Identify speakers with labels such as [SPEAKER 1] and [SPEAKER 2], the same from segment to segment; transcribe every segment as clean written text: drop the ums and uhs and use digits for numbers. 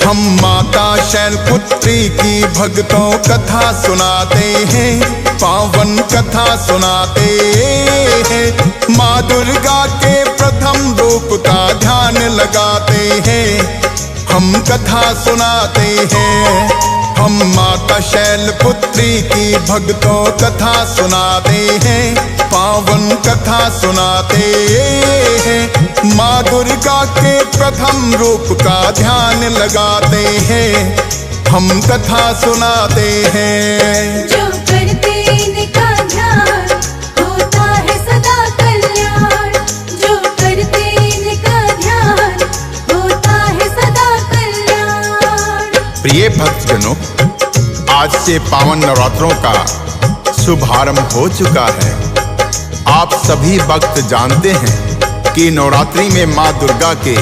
[SPEAKER 1] हम माता शैलपुत्री की भक्तों कथा सुनाते हैं, पावन कथा सुनाते हैं। माँ दुर्गा के प्रथम रूप का ध्यान लगाते हैं, हम कथा सुनाते हैं। हम माता शैलपुत्री की भक्तों कथा सुनाते हैं, पावन कथा सुनाते हैं। माँ दुर्गा के प्रथम रूप का ध्यान लगाते हैं, हम कथा सुनाते हैं।
[SPEAKER 2] जो करते इनका ध्यान होता है सदा कल्याण, जो करते इनका ध्यान होता है सदा कल्याण।
[SPEAKER 1] प्रिय भक्तजनों, आज से पावन नवरात्रों का शुभारंभ हो चुका है। आप सभी भक्त जानते हैं कि नवरात्रि में माँ दुर्गा के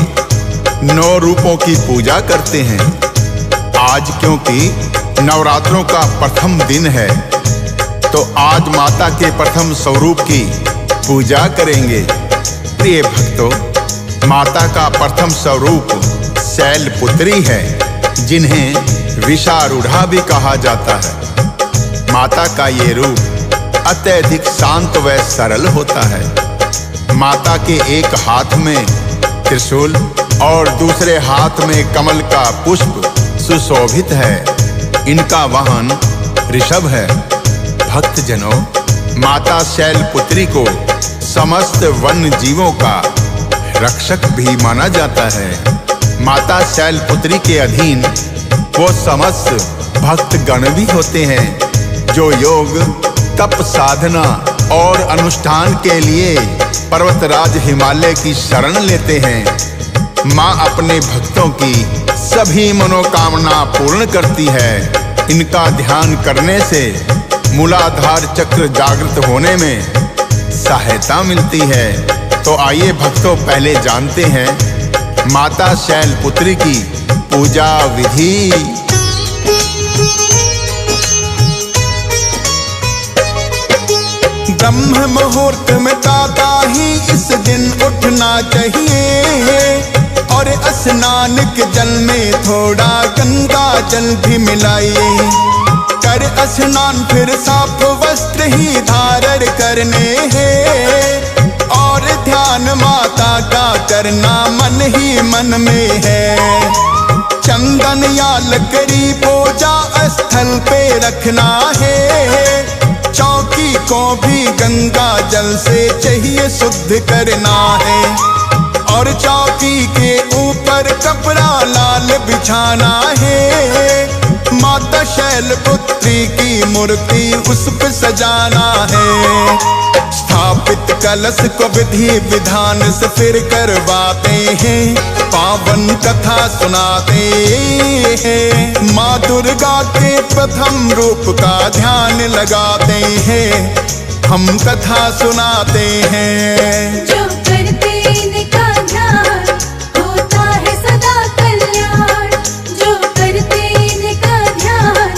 [SPEAKER 1] 9 रूपों की पूजा करते हैं। आज क्योंकि नवरात्रों का प्रथम दिन है, तो आज माता के प्रथम स्वरूप की पूजा करेंगे। प्रिय भक्तों, माता का प्रथम स्वरूप शैलपुत्री है, जिन्हें विषारूढ़ा भी कहा जाता है। माता का ये रूप अत्यधिक शांत व सरल होता है। माता के एक हाथ में त्रिशूल और दूसरे हाथ में कमल का पुष्प सुशोभित है। इनका वाहन ऋषभ है। भक्तजनों, माता शैलपुत्री को समस्त वन्य जीवों का रक्षक भी माना जाता है। माता शैलपुत्री के अधीन वो समस्त भक्त गण भी होते हैं जो योग, तप, साधना और अनुष्ठान के लिए पर्वतराज हिमालय की शरण लेते हैं। माँ अपने भक्तों की सभी मनोकामना पूर्ण करती है। इनका ध्यान करने से मूलाधार चक्र जागृत होने में सहायता मिलती है। तो आइए भक्तों, पहले जानते हैं माता शैलपुत्री की पूजा विधि। ब्रह्म मुहूर्त में ताता ही इस दिन उठना चाहिए और स्नान के जल में थोड़ा गंगा जल भी मिलाइए। कर स्नान फिर साफ वस्त्र ही धारण करने हैं और ध्यान माता का करना मन ही मन में है। चंदन या लकड़ी पूजा स्थल पे रखना है। चौकी को भी गंगा जल से चाहिए शुद्ध करना है और चौकी के ऊपर कपड़ा लाल बिछाना है। माता शैलपुत्री की मूर्ति उस पे सजाना है। स्थापित कलश को विधि विधान से फिर करवाते हैं, पावन कथा सुनाते हैं। माँ दुर्गा के प्रथम रूप का ध्यान लगाते हैं, हम कथा सुनाते हैं।
[SPEAKER 2] जो करते इनका ध्यान होता है सदा कल्याण, जो करते इनका ध्यान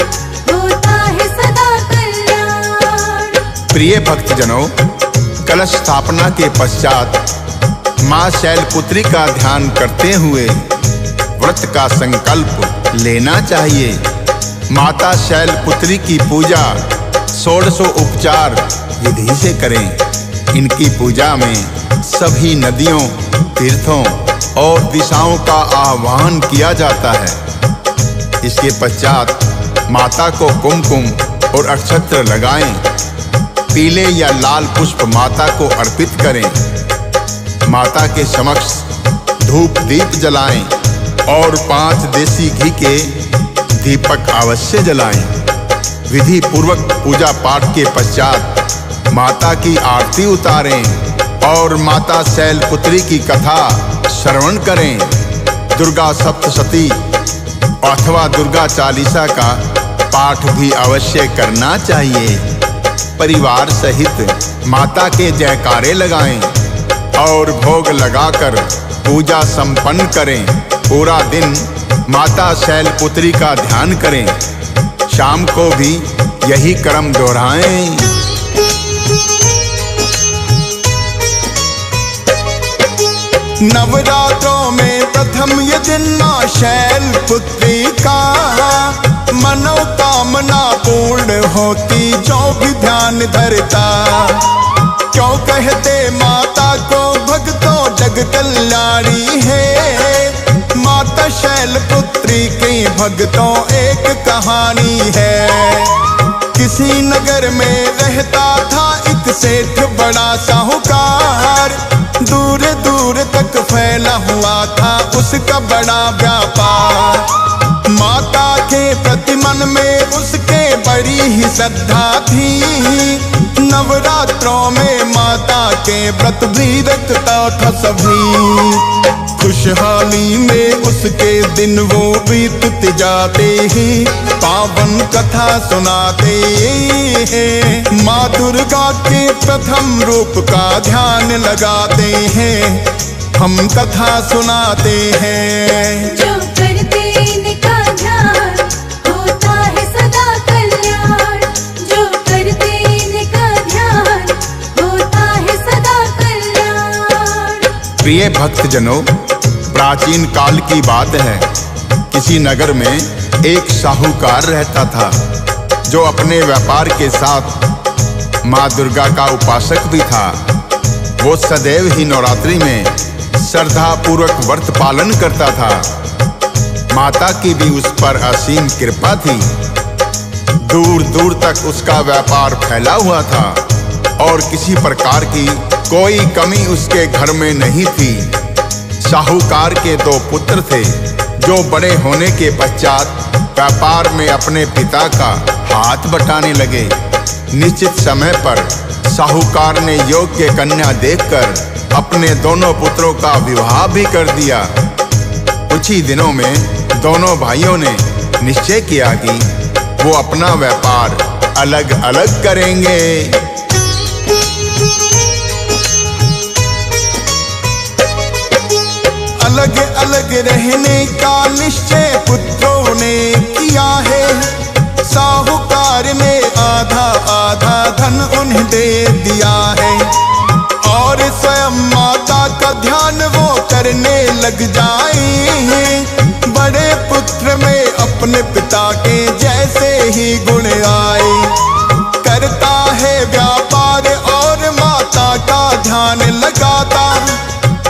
[SPEAKER 2] होता है सदा कल्याण।
[SPEAKER 1] प्रिय भक्तजनों, कलश स्थापना के पश्चात माँ शैलपुत्री का ध्यान करते हुए व्रत का संकल्प लेना चाहिए। माता शैलपुत्री की पूजा 16 उपचार विधि से करें। इनकी पूजा में सभी नदियों, तीर्थों और दिशाओं का आह्वान किया जाता है। इसके पश्चात माता को कुमकुम और अक्षत्र लगाएं। पीले या लाल पुष्प माता को अर्पित करें। माता के समक्ष धूप दीप जलाएं और 5 देसी घी के दीपक अवश्य जलाएं। विधि पूर्वक पूजा पाठ के पश्चात माता की आरती उतारें और माता शैलपुत्री की कथा श्रवण करें। दुर्गा सप्तशती अथवा दुर्गा चालीसा का पाठ भी अवश्य करना चाहिए। परिवार सहित माता के जयकारे लगाएं और भोग लगाकर पूजा संपन्न करें। पूरा दिन माता शैलपुत्री का ध्यान करें। शाम को भी यही क्रम दोहराएं। नवरात्रों में प्रथम ये दिन माँ शैलपुत्री का मनोकामना पूर्ण होती जो भी ध्यान धरता। क्यों कहते माता को भक्तों जग कल्याणी है, माता शैलपुत्री की भक्तों एक कहानी है। किसी नगर में रहता था एक सेठ बड़ा साहूकार, दूर दूर तक फैला हुआ था उसका बड़ा व्यापार। माता के प्रति मन में उसके बड़ी ही श्रद्धा थी, नवरात्रों में माता के व्रत भी रखता था सभी। खुशहाली में उसके दिन वो बीतते जाते ही पावन कथा सुनाते हैं। माँ दुर्गा के प्रथम रूप का ध्यान लगाते हैं, हम कथा सुनाते हैं।
[SPEAKER 2] जो करते इनका ध्यान होता है सदा कल्याण, जो करते इनका ध्यान होता है सदा कल्याण।
[SPEAKER 1] प्रिय भक्तजनों, प्राचीन काल की बात है। किसी नगर में एक साहूकार रहता था जो अपने व्यापार के साथ माँ दुर्गा का उपासक भी था। वो सदैव ही नवरात्रि में श्रद्धा पूर्वक व्रत पालन करता था। माता की भी उस पर असीम कृपा थी। दूर दूर तक उसका व्यापार फैला हुआ था और किसी प्रकार की कोई कमी उसके घर में नहीं थी। साहूकार के दो पुत्र थे जो बड़े होने के पश्चात व्यापार में अपने पिता का हाथ बटाने लगे। निश्चित समय पर साहूकार ने योग्य कन्या देखकर अपने दोनों पुत्रों का विवाह भी कर दिया। कुछ ही दिनों में दोनों भाइयों ने निश्चय किया कि वो अपना व्यापार अलग अलग करेंगे। अलग अलग रहने का निश्चय पुत्रों ने किया है। साहूकार ने आधा आधा धन उन्हें दे दिया है और स्वयं माता का ध्यान वो करने लग जाए। बड़े पुत्र में अपने पिता के जैसे ही गुण आए, करता है व्यापार और माता का ध्यान लगाता।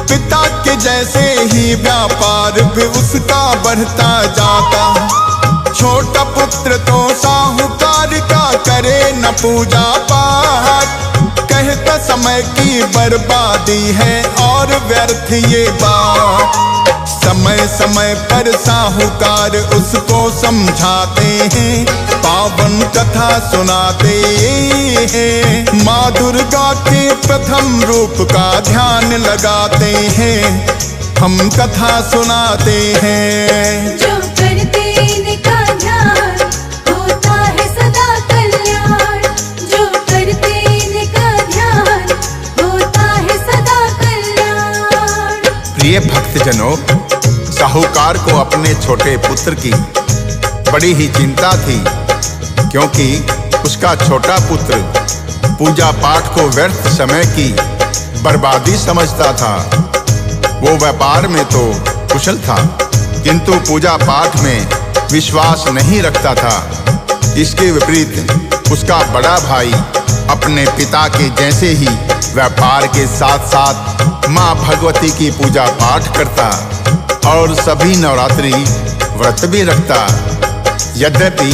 [SPEAKER 1] पिता के जैसे ही व्यापार भी उसका बढ़ता जाता। छोटा पुत्र तो साहूकार का करे न पूजा पाठ, कहता समय की बर्बादी है और व्यर्थ ये बात। समय समय पर साहूकार उसको समझाते हैं, पावन कथा सुनाते हैं। माँ दुर्गा के प्रथम रूप का ध्यान लगाते हैं, हम कथा सुनाते हैं।
[SPEAKER 2] जो करते इनका ध्यान होता है सदा कल्याण, जो करते इनका ध्यान होता है सदा कल्याण।
[SPEAKER 1] प्रिय भक्तजनों, साहूकार को अपने छोटे पुत्र की बड़ी ही चिंता थी, क्योंकि उसका छोटा पुत्र पूजा पाठ को व्यर्थ समय की बर्बादी समझता था। वो व्यापार में तो कुशल था, किंतु पूजा पाठ में विश्वास नहीं रखता था। इसके विपरीत उसका बड़ा भाई अपने पिता के जैसे ही व्यापार के साथ साथ माँ भगवती की पूजा पाठ करता और सभी नवरात्रि व्रत भी रखता। यद्यपि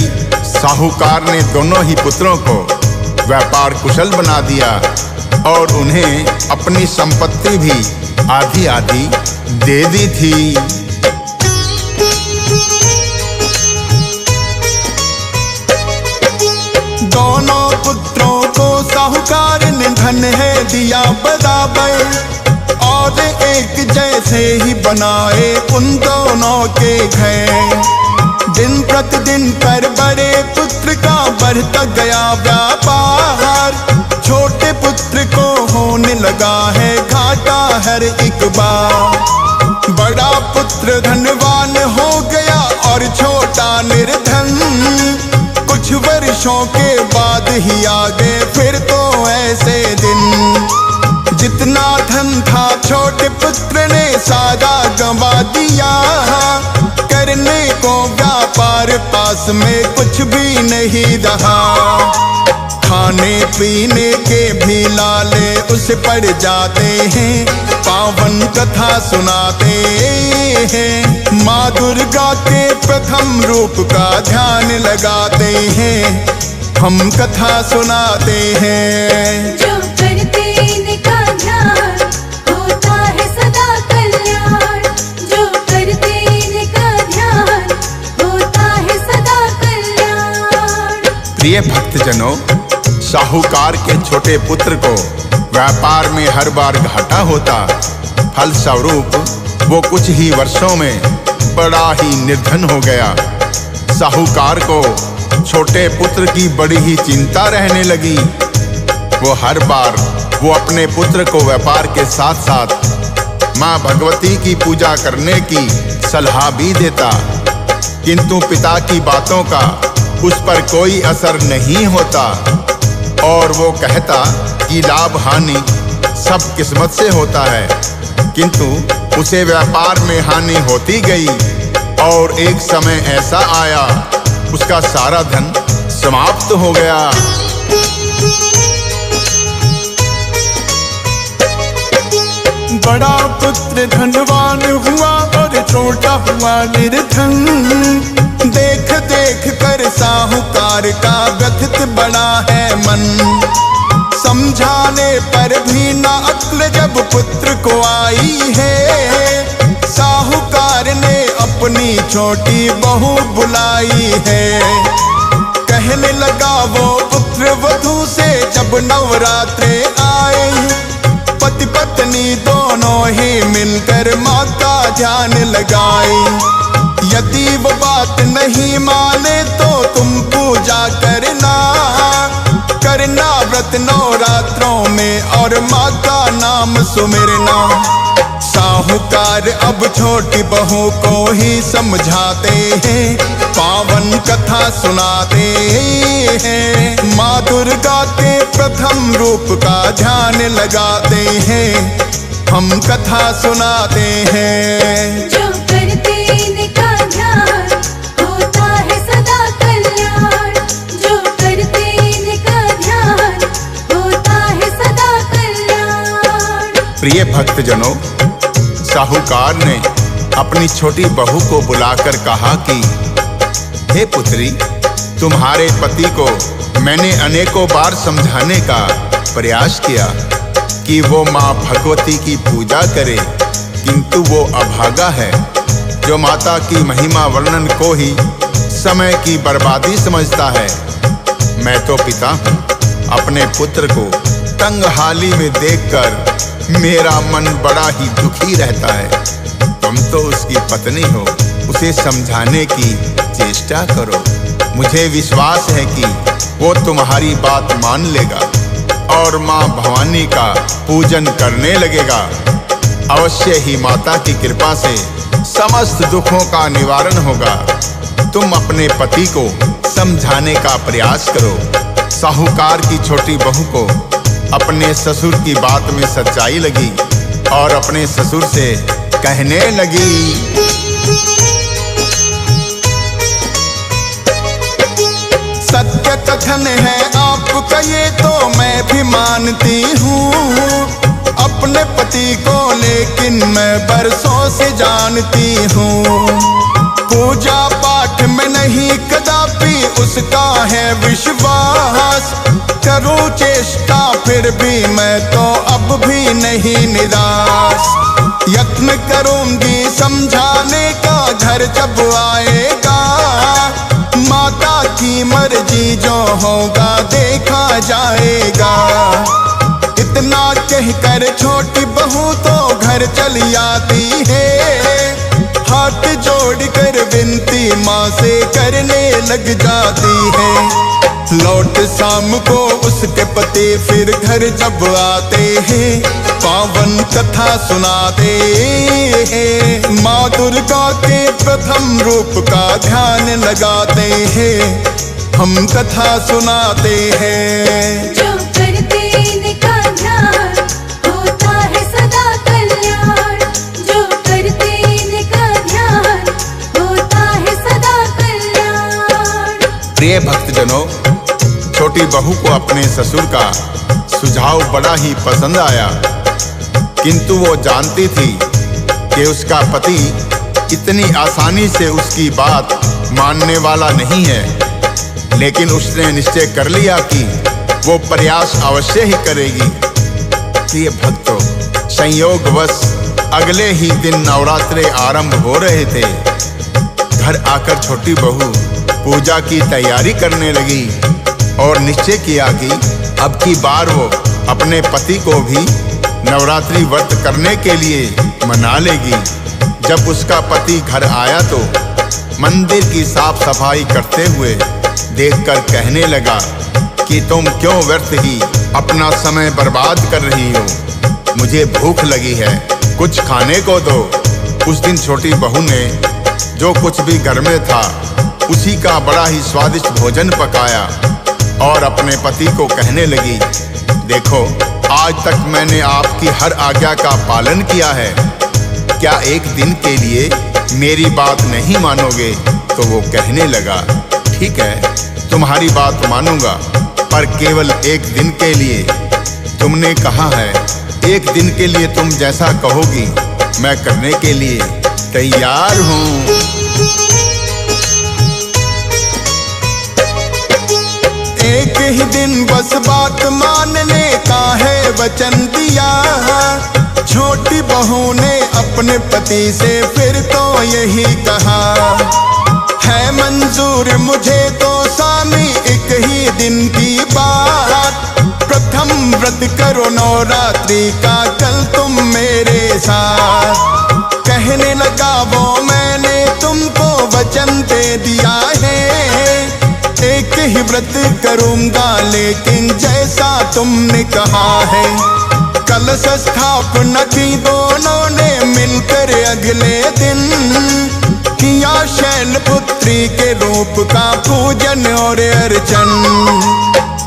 [SPEAKER 1] साहूकार ने दोनों ही पुत्रों को व्यापार कुशल बना दिया और उन्हें अपनी संपत्ति भी आधी आधी दे दी थी। दोनों पुत्रों को साहूकार ने धन है दिया बराबर और एक जैसे ही बनाए उन दोनों के घर। दिन प्रतिदिन पर बड़े पुत्र का बढ़ता गया व्यापार, छोटे पुत्र को होने लगा है घाटा हर एक बार। बड़ा पुत्र धनवान हो गया और छोटा निर्धन, कुछ वर्षों के बाद ही आ गए फिर तो ऐसे दिन। जितना
[SPEAKER 3] धन था छोटे पुत्र ने सारा गंवा दिया। करने को व्यापार पास में कुछ भी नहीं रहा। खाने पीने के भी लाले उस पर जाते हैं, पावन कथा सुनाते हैं। माँ दुर्गा के प्रथम रूप का ध्यान लगाते हैं, हम कथा सुनाते हैं।
[SPEAKER 2] जो करते इनका ध्यान होता है सदा कल्याण। जो करते इनका ध्यान होता है सदा कल्याण।
[SPEAKER 1] प्रिय भक्तजनों, साहूकार के छोटे पुत्र को व्यापार में हर बार घाटा होता। फलस्वरूप वो कुछ ही वर्षों में बड़ा ही निर्धन हो गया। साहूकार को छोटे पुत्र की बड़ी ही चिंता रहने लगी। वो हर बार वो अपने पुत्र को व्यापार के साथ साथ माँ भगवती की पूजा करने की सलाह भी देता, किंतु पिता की बातों का उस पर कोई असर नहीं होता और वो कहता कि लाभ हानि सब किस्मत से होता है। किंतु उसे व्यापार में हानि होती गई और एक समय ऐसा आया उसका सारा धन समाप्त हो गया।
[SPEAKER 3] बड़ा पुत्र धनवान हुआ और छोटा हुआ निर्धन। देख देख कर साहूकार का व्यथित बड़ा है मन। समझाने पर भी ना अक्ल जब पुत्र को आई है। साहूकार ने अपनी छोटी बहू बुलाई है। कहने लगा वो पुत्र वधू से जब नवरात्रे आए, पति पत्नी दोनों ही मिलकर माँ का ध्यान लगाए। यदि वो बात नहीं माने तो तुम पूजा करना, करना व्रत नवरात्रों में और माँ का नाम सुमिरना। साहूकार अब छोटी बहू को ही समझाते हैं, पावन कथा सुनाते हैं। माँ दुर्गा के प्रथम रूप का ध्यान लगाते हैं, हम कथा सुनाते हैं।
[SPEAKER 2] जो करते इनका ध्यान होता है सदा कल्याण। जो करते इनका ध्यान होता है सदा कल्याण।
[SPEAKER 1] प्रिय भक्तजनों, साहूकार ने अपनी छोटी बहू को बुलाकर कहा कि हे पुत्री, तुम्हारे पति को मैंने अनेकों बार समझाने का प्रयास किया कि वो माँ भगवती की पूजा करे, किंतु वो अभागा है जो माता की महिमा वर्णन को ही समय की बर्बादी समझता है। मैं तो पिता हूँ, अपने पुत्र को तंगहाली में देखकर मेरा मन बड़ा ही दुखी रहता है। तुम तो उसकी पत्नी हो, उसे समझाने की चेष्टा करो। मुझे विश्वास है कि वो तुम्हारी बात मान लेगा और माँ भवानी का पूजन करने लगेगा। अवश्य ही माता की कृपा से समस्त दुखों का निवारण होगा। तुम अपने पति को समझाने का प्रयास करो। साहूकार की छोटी बहू को अपने ससुर की बात में सच्चाई लगी और अपने ससुर से कहने लगी,
[SPEAKER 3] सत्य कथन है आपका ये तो मैं भी मानती हूँ। अपने पति को लेकिन मैं बरसों से जानती हूँ। पूजा पाठ में नहीं कदापि उसका है विश्वास। करूँ चेष्टा फिर भी मैं तो अब भी नहीं निराश। यत्न करूँगी समझाने का घर जब आएगा। माता की मर्जी जो होगा देखा जाएगा। इतना कहकर छोटी बहू तो घर चली आती है। हाथ जोड़कर विनती माँ से करने लग जाती है। लौट शाम को उसके पति फिर घर जब आते हैं, पावन कथा सुनाते हैं। माँ दुर्गा के प्रथम रूप का ध्यान लगाते हैं, हम कथा सुनाते हैं।
[SPEAKER 2] जो करते इनका ध्यान होता है सदा
[SPEAKER 1] प्रिय भक्तजनों, छोटी बहू को अपने ससुर का सुझाव बड़ा ही पसंद आया, किंतु वो जानती थी कि उसका पति इतनी आसानी से उसकी बात मानने वाला नहीं है। लेकिन उसने निश्चय कर लिया कि वो प्रयास अवश्य ही करेगी। प्रिय भक्तों, संयोगवश अगले ही दिन नवरात्रे आरंभ हो रहे थे। घर आकर छोटी बहू पूजा की तैयारी करने लगी और निश्चय किया कि अब की बार वो अपने पति को भी नवरात्रि व्रत करने के लिए मना लेगी। जब उसका पति घर आया तो मंदिर की साफ सफाई करते हुए देखकर कहने लगा कि तुम क्यों व्यर्थ ही अपना समय बर्बाद कर रही हो, मुझे भूख लगी है, कुछ खाने को दो। उस दिन छोटी बहू ने जो कुछ भी घर में था उसी का बड़ा ही स्वादिष्ट भोजन पकाया और अपने पति को कहने लगी, देखो आज तक मैंने आपकी हर आज्ञा का पालन किया है, क्या एक दिन के लिए मेरी बात नहीं मानोगे? तो वो कहने लगा, ठीक है, तुम्हारी बात मानूंगा, पर केवल एक दिन के लिए। तुमने कहा है, एक दिन के लिए तुम जैसा कहोगी मैं करने के लिए तैयार हूँ।
[SPEAKER 3] एक ही दिन बस बात मानने का है वचन दिया। छोटी बहू ने अपने पति से फिर तो यही कहा, है मंजूर मुझे तो स्वामी एक ही दिन की बात। प्रथम व्रत करो नवरात्रि का कल तुम मेरे साथ। कहने लगा वो मैंने तुमको वचन दे दिया है, एक ही व्रत करूंगा लेकिन जैसा तुमने कहा है। कलश स्थापना की दोनों ने मिलकर अगले दिन किया शैलपुत्री के रूप का पूजन और अर्चन।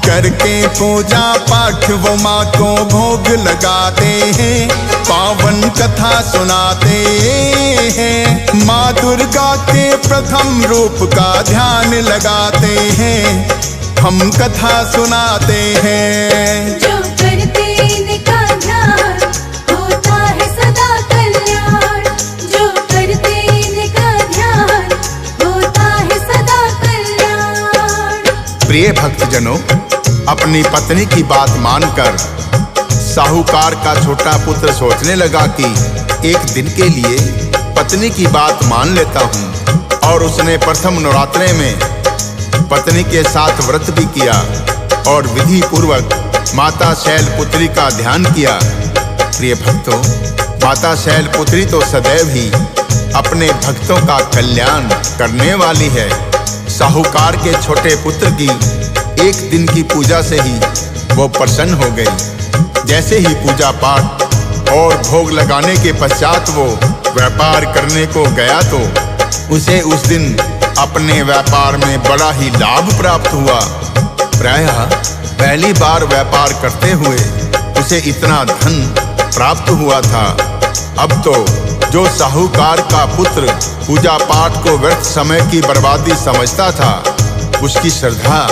[SPEAKER 3] करके पूजा पाठ वो माँ को भोग लगाते हैं, पावन कथा सुनाते हैं। माँ दुर्गा के प्रथम रूप का ध्यान लगाते हैं, हम कथा सुनाते हैं।
[SPEAKER 2] जो करते इनका ध्यान होता है सदा कल्याण, जो करते इनका ध्यान होता है सदा कल्याण।
[SPEAKER 1] प्रिय भक्तजनों, अपनी पत्नी की बात मानकर साहूकार का छोटा पुत्र सोचने लगा कि एक दिन के लिए पत्नी की बात मान लेता हूँ, और उसने प्रथम नवरात्रे में पत्नी के साथ व्रत भी किया और विधि पूर्वक माता शैलपुत्री का ध्यान किया। प्रिय भक्तों, माता शैलपुत्री तो सदैव ही अपने भक्तों का कल्याण करने वाली है। साहूकार के छोटे पुत्र की एक दिन की पूजा से ही वो प्रसन्न हो गई। जैसे ही पूजा पाठ और भोग लगाने के पश्चात वो व्यापार करने को गया तो उसे उस दिन अपने व्यापार में बड़ा ही लाभ प्राप्त हुआ। प्रायः पहली बार व्यापार करते हुए उसे इतना धन प्राप्त हुआ था। अब तो जो साहूकार का पुत्र पूजा पाठ को व्यर्थ समय की बर्बादी समझता था, उसकी श्रद्धा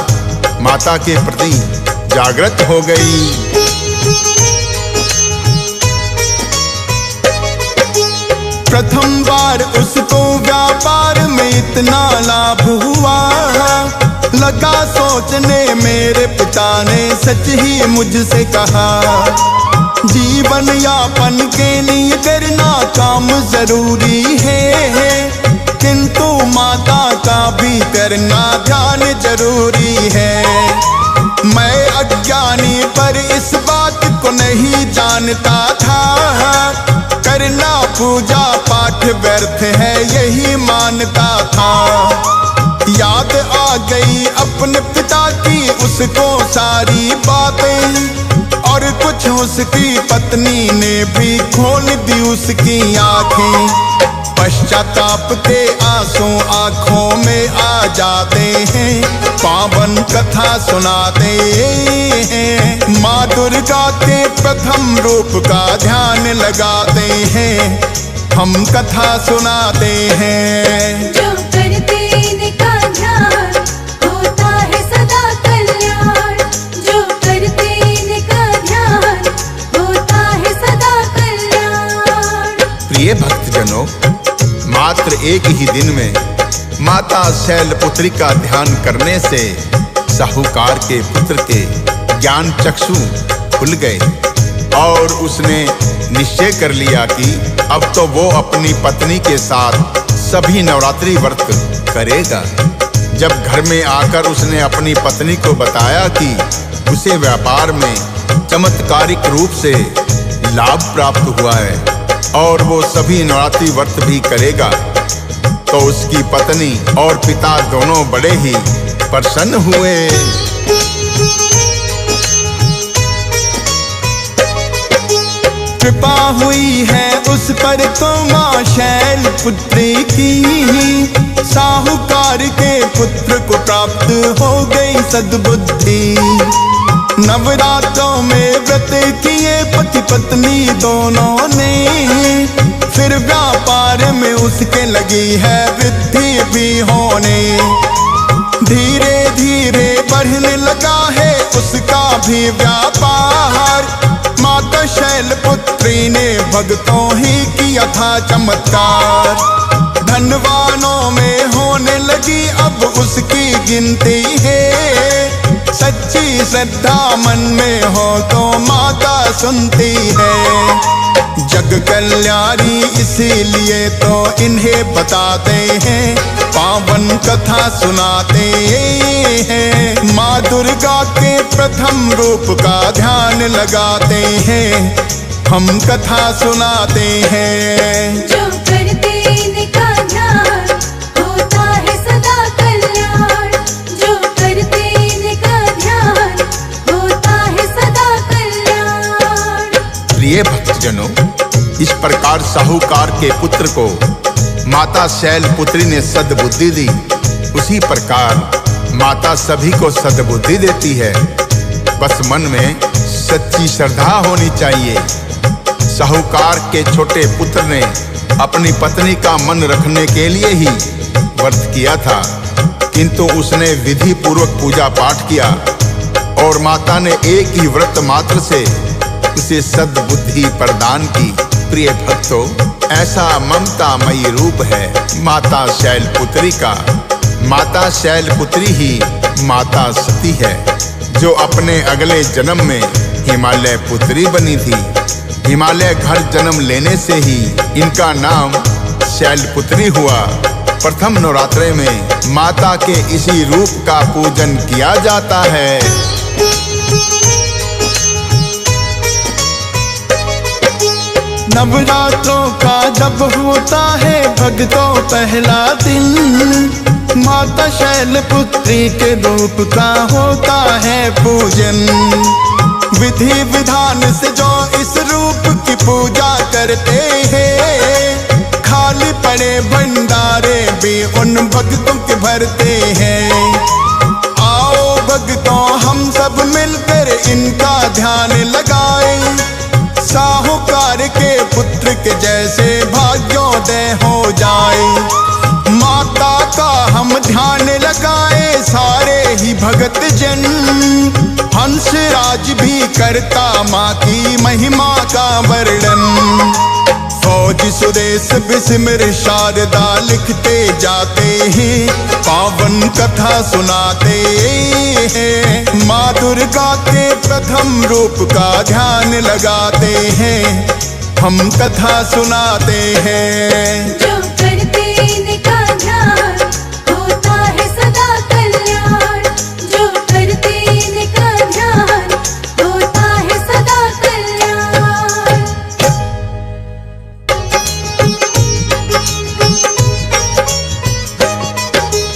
[SPEAKER 1] माता के प्रति जागृत हो गई।
[SPEAKER 3] प्रथम बार उसको व्यापार में इतना लाभ हुआ, लगा सोचने मेरे पिता ने सच ही मुझसे कहा, जीवन यापन के लिए करना काम जरूरी है, किंतु माता का भी करना ध्यान जरूरी है। मैं अज्ञानी पर इस बात को नहीं जानता था, करना पूजा पाठ व्यर्थ है यही मानता था। याद आ गई अपने पिता की उसको सारी बातें, और कुछ उसकी पत्नी ने भी खोल दी उसकी आंखें। पश्चाताप के आंसू आंखों में आ जाते हैं, पावन कथा सुनाते हैं। माँ दुर्गा के प्रथम रूप का ध्यान लगाते हैं, हम कथा सुनाते हैं।
[SPEAKER 2] जो करते इनका ध्यान होता
[SPEAKER 1] प्रिय भक्तजनों, मात्र एक ही दिन में माता शैलपुत्री का ध्यान करने से साहूकार के पुत्र के ज्ञान चक्षु खुल गए और उसने निश्चय कर लिया कि अब तो वो अपनी पत्नी के साथ सभी नवरात्रि व्रत करेगा। जब घर में आकर उसने अपनी पत्नी को बताया कि उसे व्यापार में चमत्कारिक रूप से लाभ प्राप्त हुआ है और वो सभी नवरात्रि व्रत भी करेगा, तो उसकी पत्नी और पिता दोनों बड़े ही प्रसन्न हुए।
[SPEAKER 3] कृपा हुई है उस पर तो माँ शैलपुत्री की, साहूकार के पुत्र को प्राप्त हो गई सद्बुद्धि। नवरात्रों में व्रत किए पति पत्नी दोनों ने, फिर व्यापार में उसके लगी है वृद्धि भी होने। धीरे धीरे बढ़ने लगा है उसका भी व्यापार। माता शैलपुत्री ने भक्तों ही किया था चमत्कार। धनवानों में होने लगी अब उसकी गिनती है। सच्ची श्रद्धा मन में हो तो माता सुनती है। जग कल्याणी इसीलिए तो इन्हें बताते हैं, पावन कथा सुनाते हैं। माँ दुर्गा के प्रथम रूप का ध्यान लगाते हैं, हम कथा सुनाते हैं।
[SPEAKER 2] जो करते इनका ध्यान होता है सदा कल्याण। जो करते इनका ध्यान होता है सदा कल्याण।
[SPEAKER 1] प्रिय भक्तजनों, इस प्रकार साहूकार के पुत्र को माता शैलपुत्री ने सद्बुद्धि दी। उसी प्रकार माता सभी को सद्बुद्धि देती है, बस मन में सच्ची श्रद्धा होनी चाहिए। साहूकार के छोटे पुत्र ने अपनी पत्नी का मन रखने के लिए ही व्रत किया था, किंतु उसने विधि पूर्वक पूजा पाठ किया और माता ने एक ही व्रत मात्र से उसे सद्बुद्धि प्रदान की। प्रिय भक्तों, ऐसा ममतामयी रूप है माता शैलपुत्री का। माता शैलपुत्री ही माता सती है, जो अपने अगले जन्म में हिमालय पुत्री बनी थी। हिमालय घर जन्म लेने से ही इनका नाम शैलपुत्री हुआ। प्रथम नवरात्रे में माता के इसी रूप का पूजन किया जाता है।
[SPEAKER 3] नवरात्रों का जब होता है भक्तों पहला दिन, माता शैलपुत्री के रूप का होता है पूजन। विधि विधान से जो इस रूप की पूजा करते हैं, खाली पड़े भंडारे भी उन भक्तों के भरते हैं। आओ भक्तों, हम सब मिलकर इनका ध्यान लगाएं। साहूकार के पुत्र के जैसे भाग्योदय हो जाए। माता का हम ध्यान लगाए सारे ही भगत जन। हंसराज भी करता माँ की महिमा का वर्णन। फौज सुदेश बिस्मिर शारदा लिखते जाते हैं, पावन कथा सुनाते हैं। माँ दुर्गा के प्रथम रूप का ध्यान लगाते हैं, हम कथा सुनाते हैं।